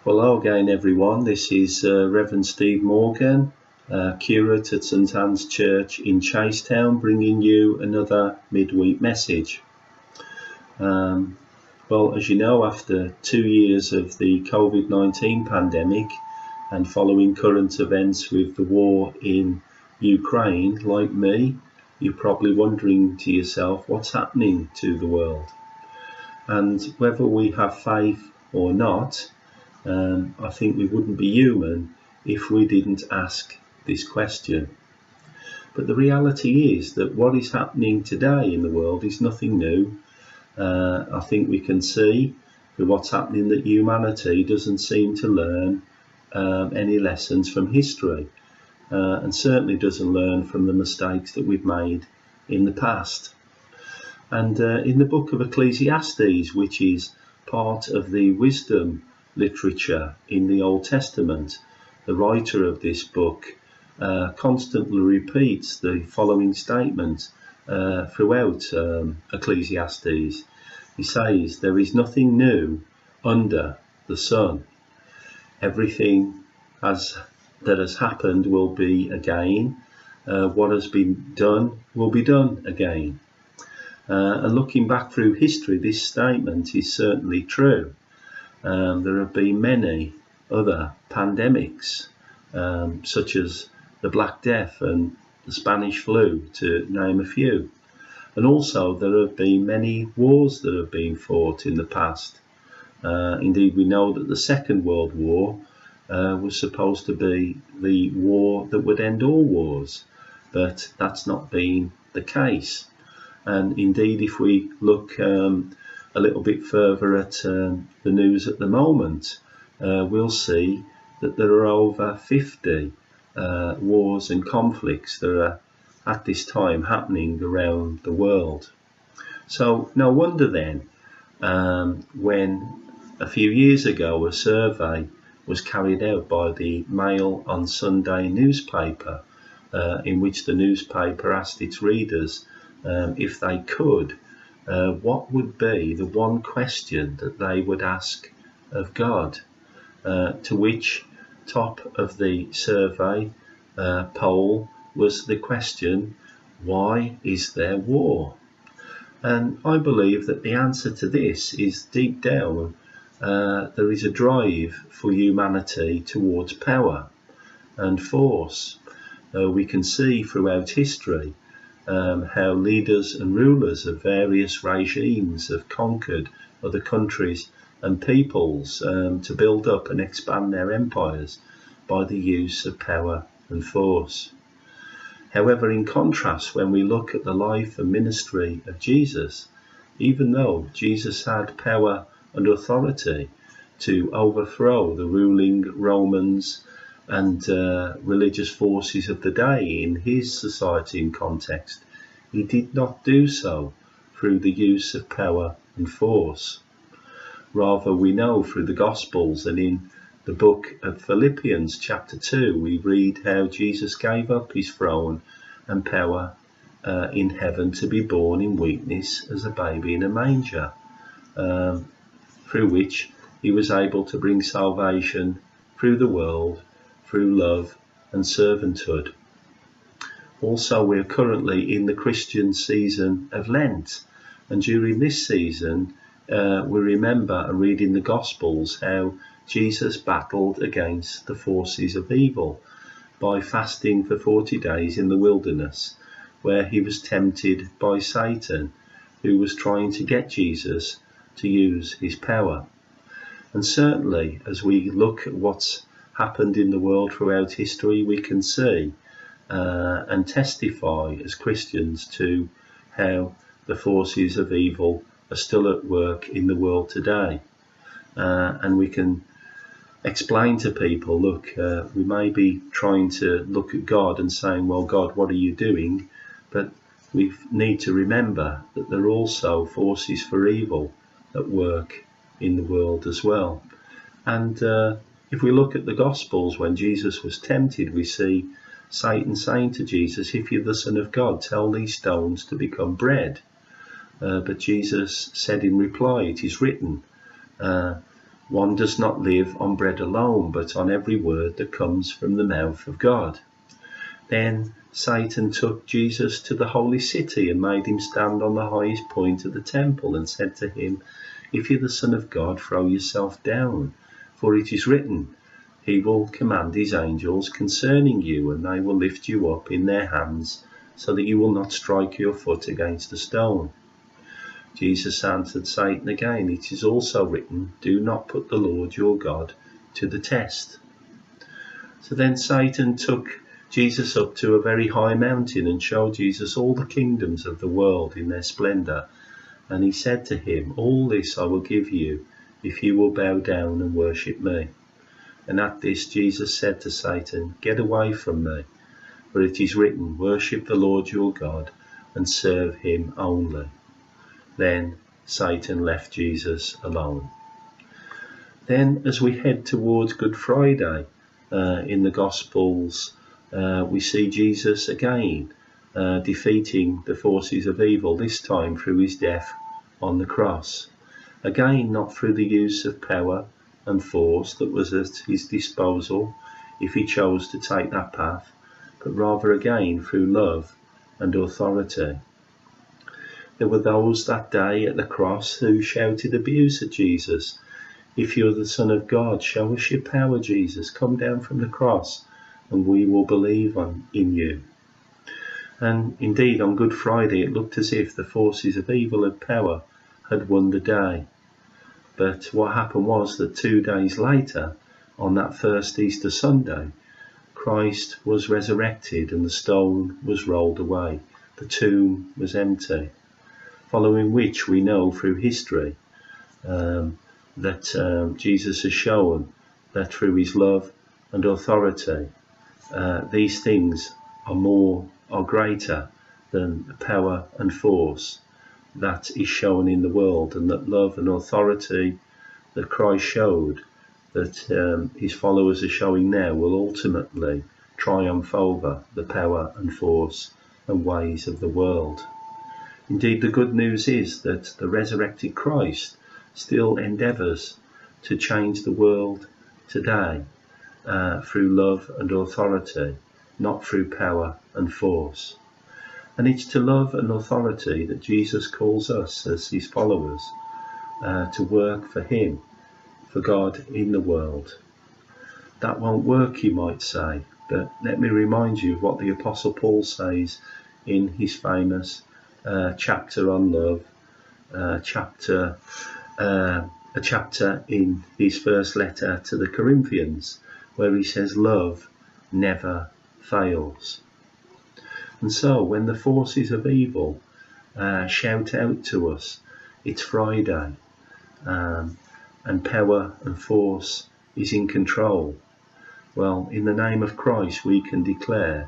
Hello again, everyone. This is Reverend Steve Morgan, curate at St Anne's Church in Chasetown, bringing you another midweek message. Well, as you know, after 2 years of the COVID-19 pandemic and following current events with the war in Ukraine, like me, you're probably wondering to yourself what's happening to the world. And whether we have faith or not, I think we wouldn't be human if we didn't ask this question. But the reality is that what is happening today in the world is nothing new. I think we can see with what's happening that humanity doesn't seem to learn any lessons from history, and certainly doesn't learn from the mistakes that we've made in the past. And in the book of Ecclesiastes, which is part of the wisdom literature in the Old Testament, the writer of this book constantly repeats the following statement throughout Ecclesiastes. He says, "There is nothing new under the sun. Everything that has happened will be again. What has been done will be done again." And looking back through history, this statement is certainly true. There have been many other pandemics, such as the Black Death and the Spanish flu, to name a few. And also there have been many wars that have been fought in the past. Indeed, we know that the Second World War was supposed to be the war that would end all wars, but that's not been the case. And indeed, if we look a little bit further at the news at the moment, we'll see that there are over 50 wars and conflicts that are at this time happening around the world. So no wonder then when a few years ago a survey was carried out by the Mail on Sunday newspaper, in which the newspaper asked its readers if they could, what would be the one question that they would ask of God, to which top of the survey poll was the question, why is there war? And I believe that the answer to this is deep down, there is a drive for humanity towards power and force. We can see throughout history how leaders and rulers of various regimes have conquered other countries and peoples to build up and expand their empires by the use of power and force. However, in contrast, when we look at the life and ministry of Jesus, even though Jesus had power and authority to overthrow the ruling Romans and religious forces of the day in his society and context, he did not do so through the use of power and force. Rather, we know through the Gospels and in the book of Philippians chapter 2, we read how Jesus gave up his throne and power in heaven to be born in weakness as a baby in a manger, through which he was able to bring salvation through the world, through love and servanthood. Also, we're currently in the Christian season of Lent, and during this season we remember and read in the Gospels how Jesus battled against the forces of evil by fasting for 40 days in the wilderness, where he was tempted by Satan, who was trying to get Jesus to use his power. And certainly, as we look at what's happened in the world throughout history, we can see and testify as Christians to how the forces of evil are still at work in the world today. And we can explain to people, look, we may be trying to look at God and saying, well, God, what are you doing? But we need to remember that there are also forces for evil at work in the world as well. And if we look at the Gospels, when Jesus was tempted, we see Satan saying to Jesus, if you're the Son of God, tell these stones to become bread. But Jesus said in reply, it is written, One does not live on bread alone, but on every word that comes from the mouth of God. Then Satan took Jesus to the holy city and made him stand on the highest point of the temple and said to him, "If you're the Son of God, throw yourself down, for it is written, he will command his angels concerning you, and they will lift you up in their hands, so that you will not strike your foot against a stone." Jesus answered Satan again, "It is also written, do not put the Lord your God to the test." So then Satan took Jesus up to a very high mountain and showed Jesus all the kingdoms of the world in their splendor. And he said to him, "All this I will give you, if you will bow down and worship me." And at this Jesus said to Satan, "Get away from me, for it is written, worship the Lord your God and serve him only." Then Satan left Jesus alone. Then as we head towards Good Friday, in the Gospels, we see Jesus again defeating the forces of evil, this time through his death on the cross. Again, not through the use of power and force that was at his disposal if he chose to take that path, but rather again through love and authority. There were those that day at the cross who shouted abuse at Jesus. "If you're the Son of God, show us your power, Jesus. Come down from the cross and we will believe in you." And indeed, on Good Friday, it looked as if the forces of evil and power had won the day. But what happened was that 2 days later, on that first Easter Sunday, Christ was resurrected and the stone was rolled away. The tomb was empty. Following which we know through history that Jesus has shown that through his love and authority, these things are greater than the power and force that is shown in the world, and that love and authority that Christ showed, that his followers are showing now, will ultimately triumph over the power and force and ways of the world. Indeed, the good news is that the resurrected Christ still endeavours to change the world today through love and authority, not through power and force. And it's to love and authority that Jesus calls us as his followers to work for him, for God in the world. That won't work, you might say, but let me remind you of what the Apostle Paul says in his famous chapter on love, a chapter in his first letter to the Corinthians, where he says love never fails. And so when the forces of evil shout out to us, it's Friday, and power and force is in control, well, in the name of Christ we can declare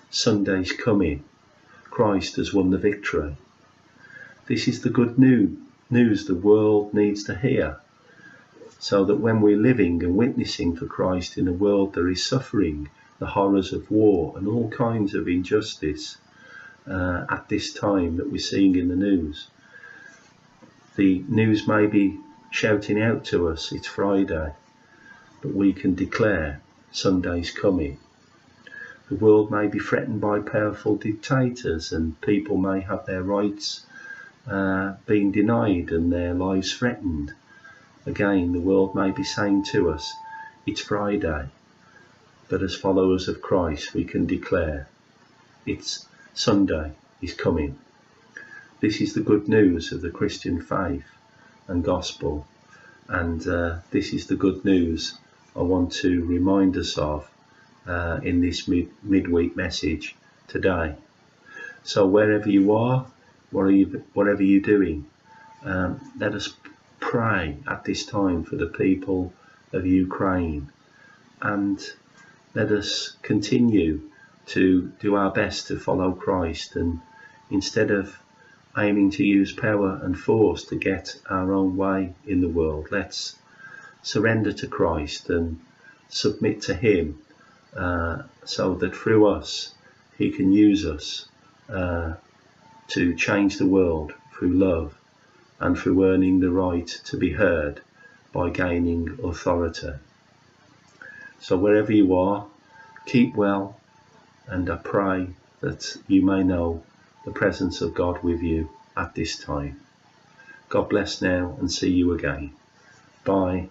Sunday's coming. Christ has won the victory. This is the good news the world needs to hear, so that when we're living and witnessing for Christ in a world there is suffering, the horrors of war and all kinds of injustice at this time that we're seeing in the news, the news may be shouting out to us, it's Friday, but we can declare Sunday's coming. The world may be threatened by powerful dictators, and people may have their rights being denied and their lives threatened. Again, the world may be saying to us, it's Friday, but as followers of Christ we can declare it's Sunday is coming. This is the good news of the Christian faith and gospel, and this is the good news I want to remind us of in this midweek message today. So wherever you are, whatever you're doing, let us pray at this time for the people of Ukraine, and let us continue to do our best to follow Christ, and instead of aiming to use power and force to get our own way in the world, let's surrender to Christ and submit to him, so that through us he can use us to change the world through love and through earning the right to be heard by gaining authority. So wherever you are, keep well, and I pray that you may know the presence of God with you at this time. God bless now, and see you again. Bye.